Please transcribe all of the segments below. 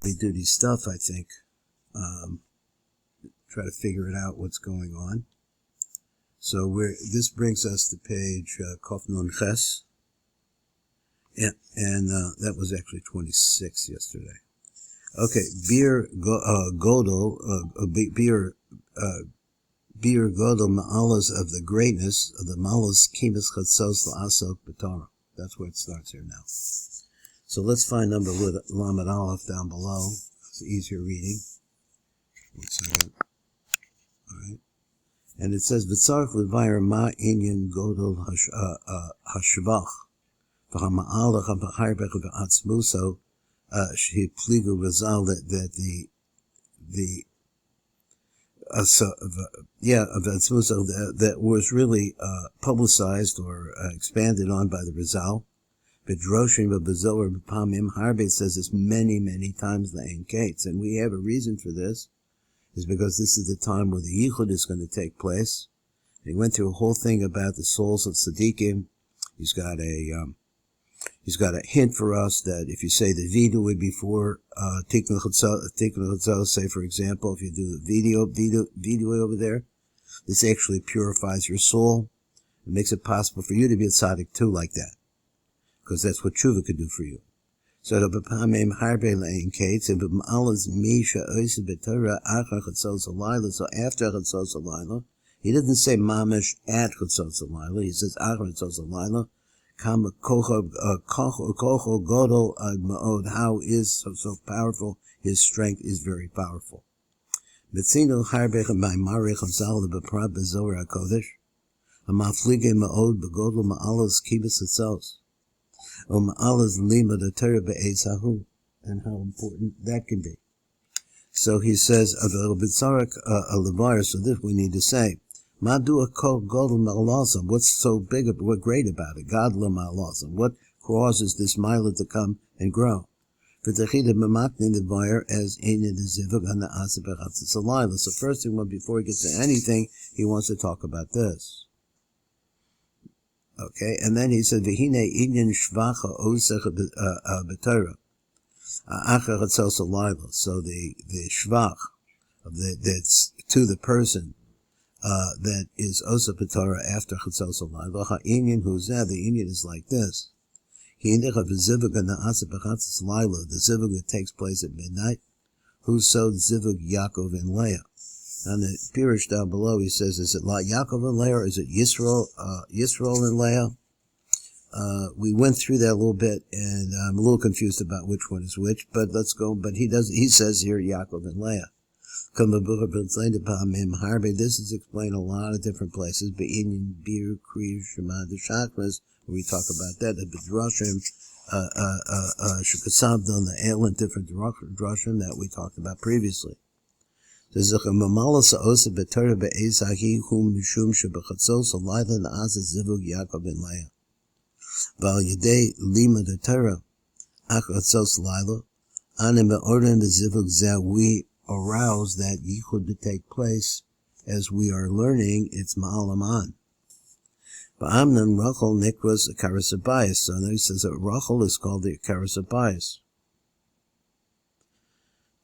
duty stuff, I think. Try to figure it out what's going on. So this brings us to page Kof Nun Ches. And that was actually 26 yesterday. Okay, Bir Godel, Bir Godel Ma'alas of the greatness of the Malas Kimas Chatzos La'asok B'Torah. That's where it starts here now. So let's find number Lamed Aleph down below. It's easier reading. 1 second. All right. And it says, V'tzarech l'vayir ma inyan Godel hashvach v'hama'alach ha'b'charbech v'atzmuso shehipligu Razal that that was really publicized or expanded on by the Razal. B'droshim v'b'zohar b'pamim harbe says this many, many times in Kates, and we have a reason for this, is because this is the time where the Yichud is going to take place. He went through a whole thing about the souls of Tzaddikim. He's got a hint for us that if you say the vidui before Tikkun Chatzos, say for example, if you do the video over there, this actually purifies your soul. It makes it possible for you to be a tzaddik too, like that, because that's what tshuva could do for you. So the b'pamim harbe le'in kates and b'ma'alas misha oisa b'torah achar chatzos alayla. So after chatzos alayla, he doesn't say mamish at chatzos alayla. He says achar chatzos alayla. Kama kocho godol ad ma'od. How is so powerful? His strength is very powerful. Betzino harbe b'mari chazal b'prab b'zohar hakodesh. Hamaflige ma'od b'godol ma'alas kibas chatzos. And how important that can be. So he says, so this we need to say, what's so big, what great about it? What causes this mila to come and grow? So first thing, before he gets to anything, he wants to talk about this. Okay, and then he said, "V'hine inyan shvacha osech b'Torah achar chatzos alayla." So the shvach of that's to the person that is osech b'Torah after chatzos alayla. Ha'inyan who's there? The inyan is like this: Hindech v'zivug na'aseh b'chatzos alayla. The zivug that takes place at midnight. Who sowed zivug Yaakov and Leah? On the Pirush down below, he says, is it Yaakov and Leah, or is it Yisrael and Leah? We went through that a little bit, and I'm a little confused about which one is which, but let's go. But he says here Yaakov and Leah. This is explained a lot of different places. Be'inyan, Bir, Kriv, Shema, the Chakras, where we talk about that. The Drushim, Shukasabdon, the Elin, different Drushim that we talked about previously. So the Mamalas Osa B'Torah Be'ezahi Hum Mishum Shebechatzos Alayla Na'asa Zivug Yaakov and Leah. Val Yedei Lima the Torah Achatzos Alayla Anim Be'orim Zivug Zeh. We arouse that Yichud to take place as we are learning its Ma'alaman. Ba'amnan Rachel Nikras Akaras Abayis. So now he says that Rachel is called the Akaras Abayis.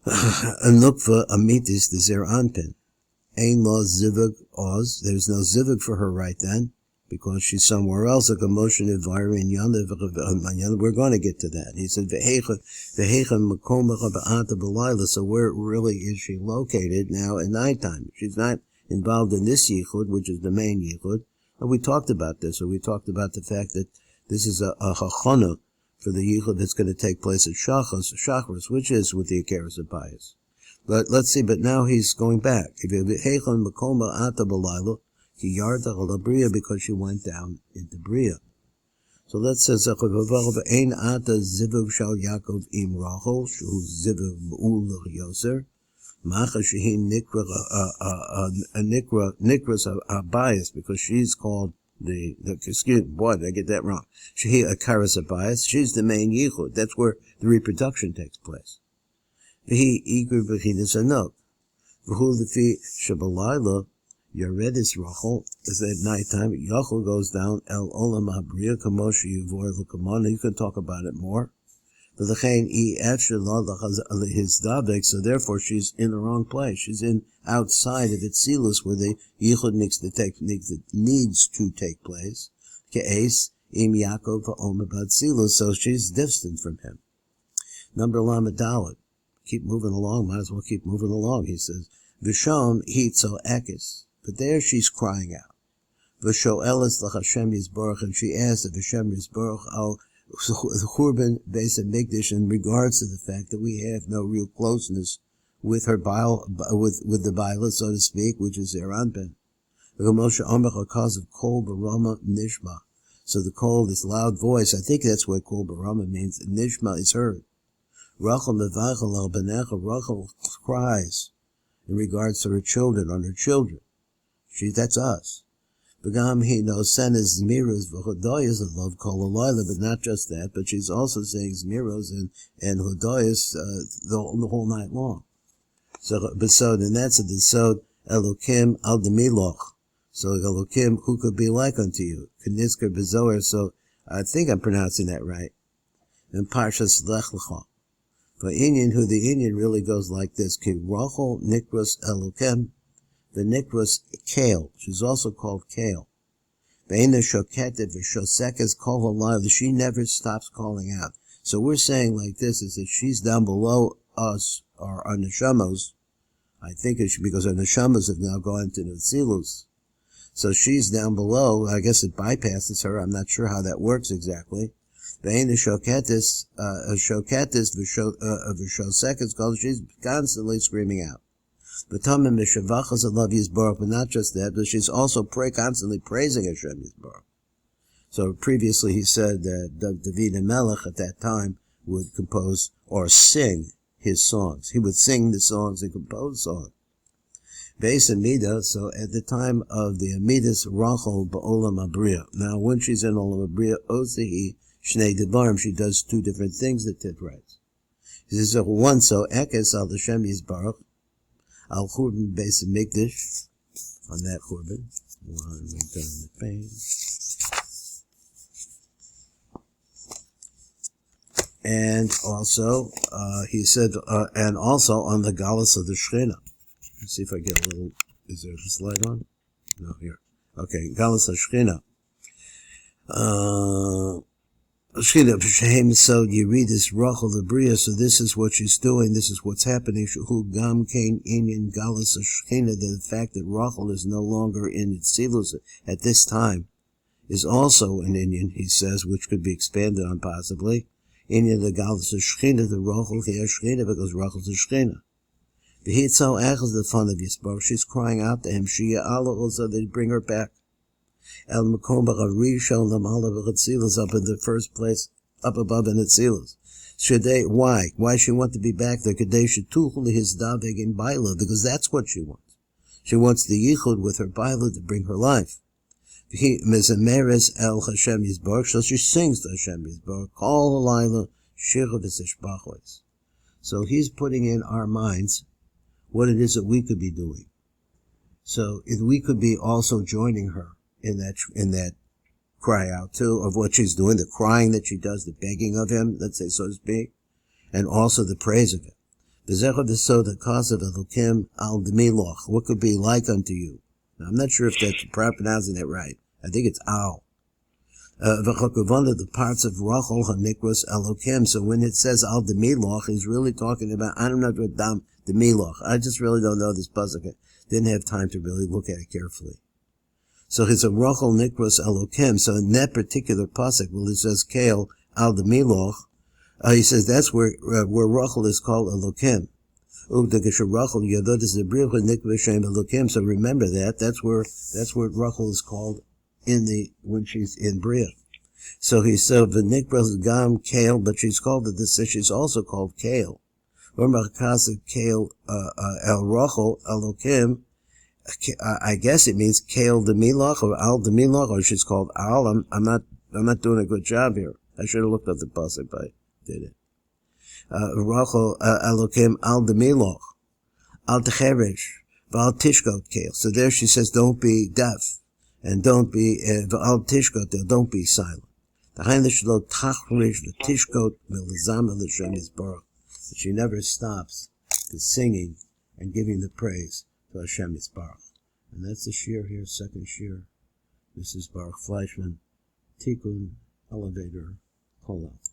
A nukva amitis the zer anpin. Ein lo zivug oz. There's no zivug for her right then, because she's somewhere else. A commotion environment. We're going to get to that. He said, "V'heichem makomacha ba'ata b'layla." So where really is she located now at nighttime? She's not involved in this yichud, which is the main yichud. And we talked about this, or we talked about the fact that this is a chachana for the yichud that's going to take place at Shachris, which is with the Akaras Abayis. But let's see, but now he's going back. Because she went down into Bria. So that says, Ein ata zivug shal Yaakov im Rachel, shu zivug mu'ul yoser, macha shehi nikras Abayis, because she's called excuse me, boy, did I get that wrong. Shehi Akaras Abayis. She's the main yichud. That's where the reproduction takes place. V'hi igru b'chidas anok. V'hu lefi shabalayla yaredis Rachel. Is at nighttime. Rachel goes down el olam habriya kamosh yuvor l'kamana. You can talk about it more. So therefore she's in the wrong place. She's in outside of Itzilus where the Yichud needs to take place. Ke'es im Yaakov ha'omer b'Atzilus, so she's distant from him. Number Lamed Dalet. Keep moving along, might as well keep moving along, he says. V'shom hitzo ekes. But there she's crying out. V'sho'eles l'Hashem Yisborach, and she asks of Hashem Yisborach al Churban Beis HaMikdash in regards to the fact that we have no real closeness with her with the Baila, so to speak, which is their Anben. Cause of Kol Barama Nishma. So the Kol, this loud voice, I think that's what Kol Barama means. Nishma is heard. Rachel Mevachel al Benecha, Rachel cries in regards to her children, on her children. That's us. Begam he knows Senes Zmiros v'Hodoyas of love Kol Alayla, but not just that, but she's also saying Zmiros and Hodoyas the whole night long. So and that's a Desod Elokim al Demiloch. So Elokim, who could be like unto you? Knisker Bezoar. So I think I'm pronouncing that right. And Parshas Lech Lecha. For Inyan, who the Inyan really goes like this: Ki Rachel Nikros Elokim. The Nikros Kale. She's also called Kale. She never stops calling out. So we're saying like this, is that she's down below us, or our neshamos. I think it's because our neshamos have now gone to Netzilus. So she's down below. I guess it bypasses her. I'm not sure how that works exactly. She's constantly screaming out. But not just that, but she's also constantly praising Hashem Yisborach. So previously he said that David Melech at that time would compose or sing his songs. He would sing the songs and compose songs. Beis Amida, so at the time of the Amidas Rachel Ba'olam Abriya. Now when she's in Olam Abriya, Osehi Shnei Devarim, she does two different things that Tit writes. He says, one, so Ekes al Hashem Yisborach, Al Churban Beis HaMikdash, on that Churban. One, we turn the page. And also, he said, and also on the Galus of the Shechina. Let's see if I get a little, is there a slide on? No, here. Okay, Galus of Shechina. So you read this Rachel the Bria, so this is what she's doing, this is what's happening. The fact that Rachel is no longer in Itzilus at this time is also an Inyan, he says, which could be expanded on possibly. Inyan the Galus of Shechina, the Rachel here Shechina, because Rachel's a Shechina. V'hitzo echaz the fun of Yisborach, she's crying out to him, Shia Allah, so they bring her back. El Makom B'Rishon Lamala B'Atzilus, up in the first place, up above in Atzilus. Why? Why she want to be back there? Kadesh Tuchli his Daveg in Baila, because that's what she wants. She wants the Yichud with her Baila to bring her life. Mezameres El Hashem Yisborach, so she sings to Hashem Yisborach, Kol Halayla Shira V'Sishbachos. So he's putting in our minds what it is that we could be doing. So if we could be also joining her in that cry out too, of what she's doing, the crying that she does, the begging of him, let's say, so to speak, and also the praise of him. What could be like unto you? Now, I'm not sure if that's pronouncing it right. I think it's al. The parts of Rachel Hanikros Elokim. So when it says al demiloch, he's really talking about, I don't know what dam demiloch. I just really don't know this pasuk. Didn't have time to really look at it carefully. So it's a Rachel Nikros Elokim. So in that particular pasuk, well, it says Kael al demiloch. He says that's where Rachel is called Elokim. So remember that. That's where Rachel is called when she's in Bria. So he said the Nikros Gam Kael, but she's also called Kael. Kael El Rachel Elokim. I guess it means Kael Demilach or Al Demilach, or she's called Al. I'm not doing a good job here. I should have looked up the pasuk, but I did it. Rachel Elokim Al Demilach, Al Techeresh, Val Tishkot Kael. So there she says, don't be deaf, and don't be Al Tishkot. Don't be silent. that she never stops to singing and giving the praise to Hashem Yisbarach. And that's the shir here, second shir. Mrs. Baruch Fleischman, Tikkun, Elevator, Kolach.